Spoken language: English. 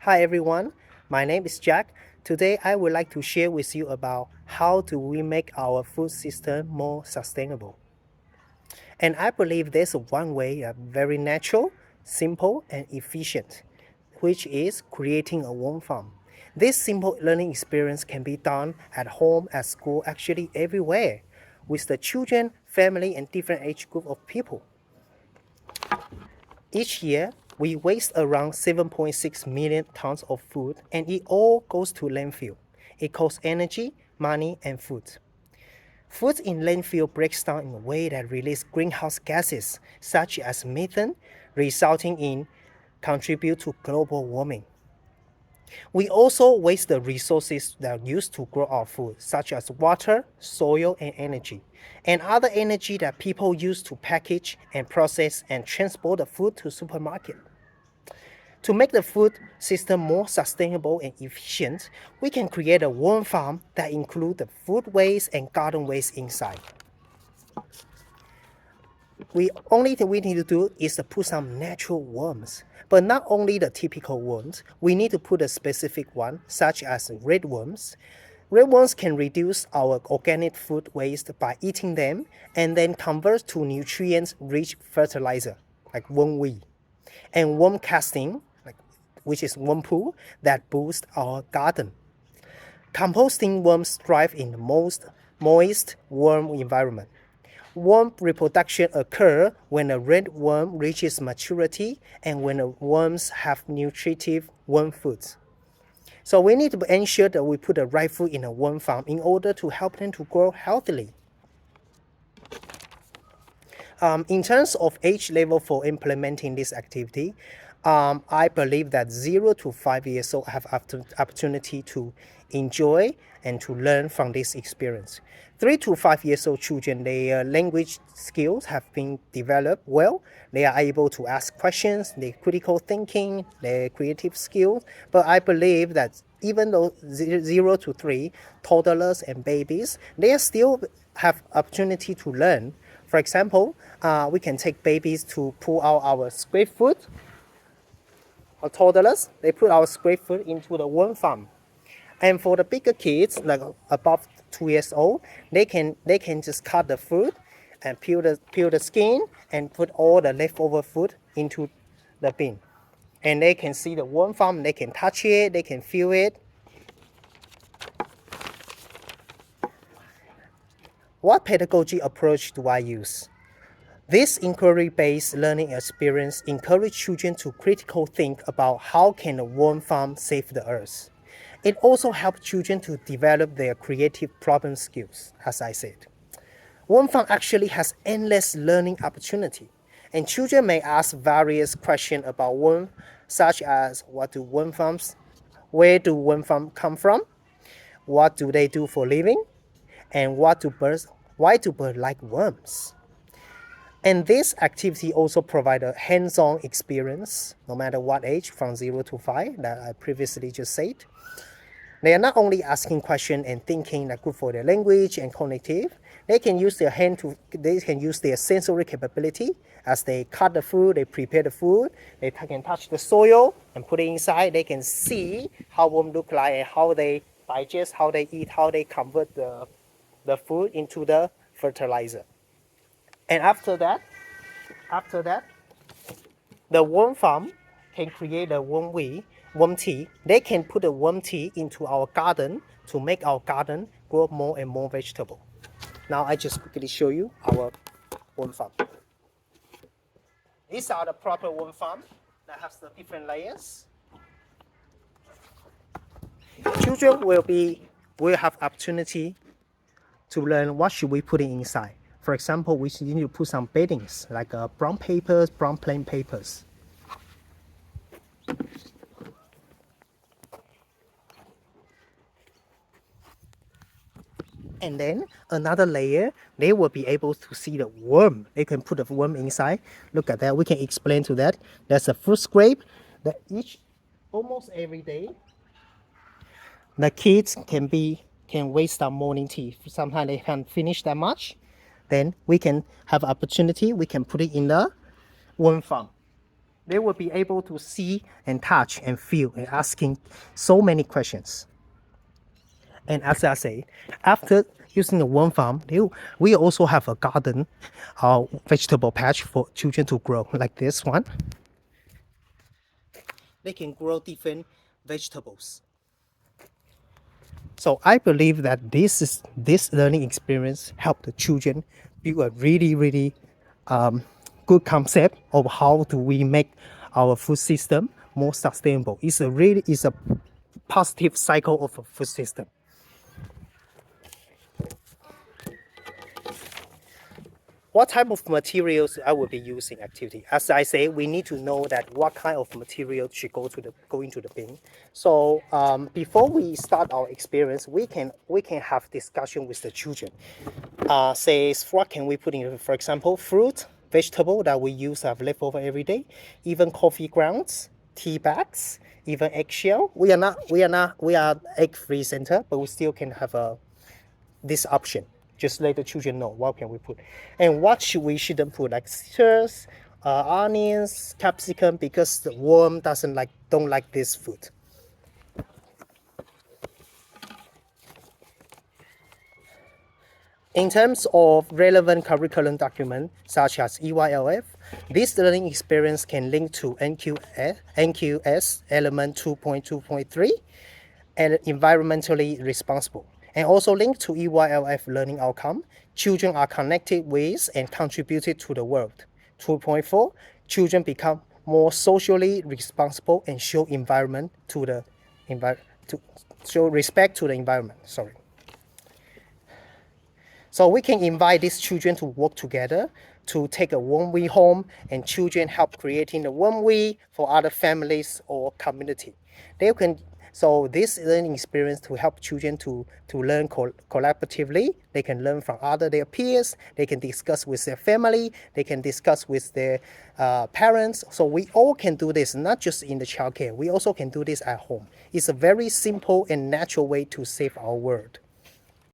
Hi everyone, my name is Jack. Today I would like to share with you about how do we make our food system more sustainable. And I believe there's one way, very natural, simple and efficient, which is creating a worm farm. This simple learning experience can be done at home, at school, actually everywhere, with the children, family and different age group of people. Each year, we waste around 7.6 million tons of food, and it all goes to landfill. It costs energy, money, and food. Food in landfill breaks down in a way that releases greenhouse gases, such as methane, resulting in contribute to global warming. We also waste the resources that are used to grow our food, such as water, soil, and energy, and other energy that people use to package and process and transport the food to supermarket. To make the food system more sustainable and efficient, we can create a worm farm that includes the food waste and garden waste inside. Only thing we need to do is to put some natural worms. But not only the typical worms, we need to put a specific one, such as red worms. Red worms can reduce our organic food waste by eating them and then convert to nutrients-rich fertilizer, like worm wheat, and worm casting, which is worm poo, that boosts our garden. Composting worms thrive in the most moist, warm environment. Worm reproduction occurs when a red worm reaches maturity and when the worms have nutritive worm foods. So we need to ensure that we put the right food in a worm farm in order to help them to grow healthily. In terms of age level for implementing this activity, I believe that 0 to 5 years old have opportunity to enjoy and to learn from this experience. 3 to 5 years old children, their language skills have been developed well. They are able to ask questions, their critical thinking, their creative skills. But I believe that even though 0 to 3, toddlers and babies, they still have opportunity to learn. For example, we can take babies to pull out our scrape food, or toddlers, they put our scrape food into the worm farm. And for the bigger kids, like above 2 years old, they can just cut the food and peel the skin and put all the leftover food into the bin. And they can see the worm farm, they can touch it, they can feel it. What pedagogy approach do I use? This inquiry-based learning experience encourages children to critically think about how can a worm farm save the earth. It also helps children to develop their creative problem skills, as I said. Worm farm actually has endless learning opportunity, and children may ask various questions about worms, such as what do worm farms, where do worm farms come from, what do they do for living, and why do birds like worms? And this activity also provides a hands-on experience, no matter what age, from 0 to 5, that I previously just said. They are not only asking questions and thinking that good for their language and cognitive, they can use their sensory capability as they cut the food, they prepare the food, they can touch the soil and put it inside. They can see how worms look like and how they digest, how they eat, how they convert the food into the fertilizer. And after that, the worm farm can create a worm tea. They can put the worm tea into our garden to make our garden grow more and more vegetable. Now I just quickly show you our worm farm. These are the proper worm farm that has the different layers. Children will have opportunity to learn what should we put inside. For example, we need to put some beddings like brown plain papers. And then another layer, they will be able to see the worm. They can put the worm inside. Look at that. We can explain to that. There's a fruit scrape that almost every day, the kids can waste their morning tea. Sometimes they can't finish that much. Then we can have opportunity. We can put it in the worm farm. they will be able to see and touch and feel and asking so many questions. And as I say, after using the worm farm, we also have a garden, vegetable patch for children to grow, like this one. They can grow different vegetables. So I believe that this learning experience helped the children build a really good concept of how do we make our food system more sustainable. It's a positive cycle of a food system. What type of materials I will be using activity? As I say, we need to know that what kind of material should go into the bin. So before we start our experience, we can have discussion with the children. Says what can we put in? For example, fruit, vegetable that we use have leftover every day, even coffee grounds, tea bags, even eggshell. We are egg-free center, but we still can have this option. Just let the children know what can we put and what shouldn't put, like citrus, onions, capsicum, because the worm don't like this food. In terms of relevant curriculum document such as EYLF, this learning experience can link to NQS element 2.2.3 and environmentally responsible, and also linked to EYLF learning outcome. Children are connected with and contributed to the world. 2.4, children become more socially responsible and show show respect to the environment. Sorry. So we can invite these children to work together to take a worm we home, and children help creating the worm we for other families or community. So this learning experience to help children to learn collaboratively. They can learn from their peers. They can discuss with their family. They can discuss with their parents. So we all can do this, not just in the childcare. We also can do this at home. It's a very simple and natural way to save our world.